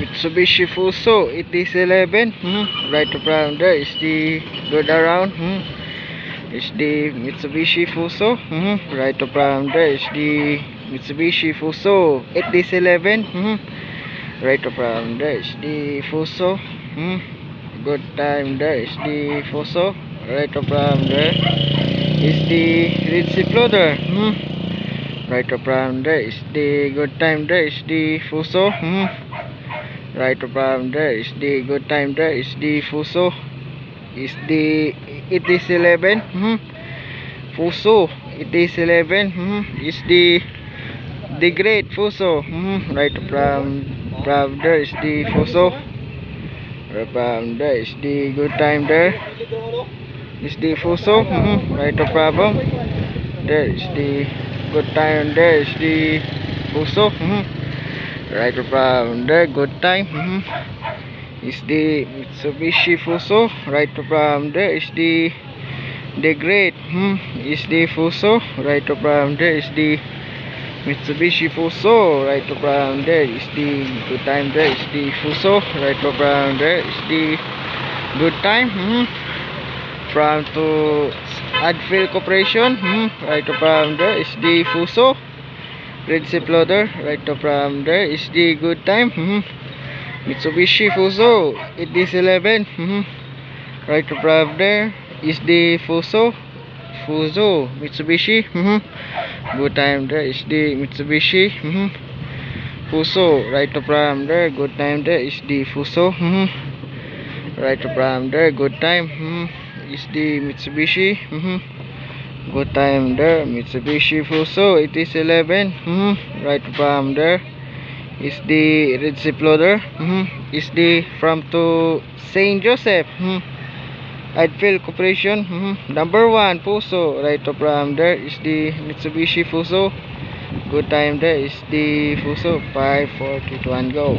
Mitsubishi Fuso. It is 11. Right around there is the good around. Is the Mitsubishi Fuso. Right around there is the Mitsubishi Fuso. It is 11. Right around there is the Fuso. Good time there is the Fuso. Right around there is the Red Sea Floater. Right around there is the good time there is the Fuso. Right around there is the good time there is the Fuso. Is the it is 11. Fuso. It is 11. Is the great Fuso. Right around there is the Fuso. Right around there is the good time there is the Fuso. Right around there is the good time there is the Fuso. Right around there good time is the Mitsubishi Fuso. Right around there is the great is the Fuso. Right around there is the Mitsubishi Fuso. Right around there is the good time there is the Fuso. Right around there is the good time from to Adfield Corporation. Right around there is the Fuso. Red Sea Floater. Right around there is the good time Mitsubishi Fuso. It is 11. Right around there is the Fuso. Mitsubishi. Good time there is the Mitsubishi Fuso. Right around there good time there is the Fuso. Right around there good time is the Mitsubishi. Good time there Mitsubishi Fuso. It is 11. Right around there is the Red Sea Floater. Is the from to Saint Joseph Adfield Corporation. Number 1 Fuso. Right around there is the Mitsubishi Fuso. Good time there is the Fuso. 5, 4, 3, 2, 1, go.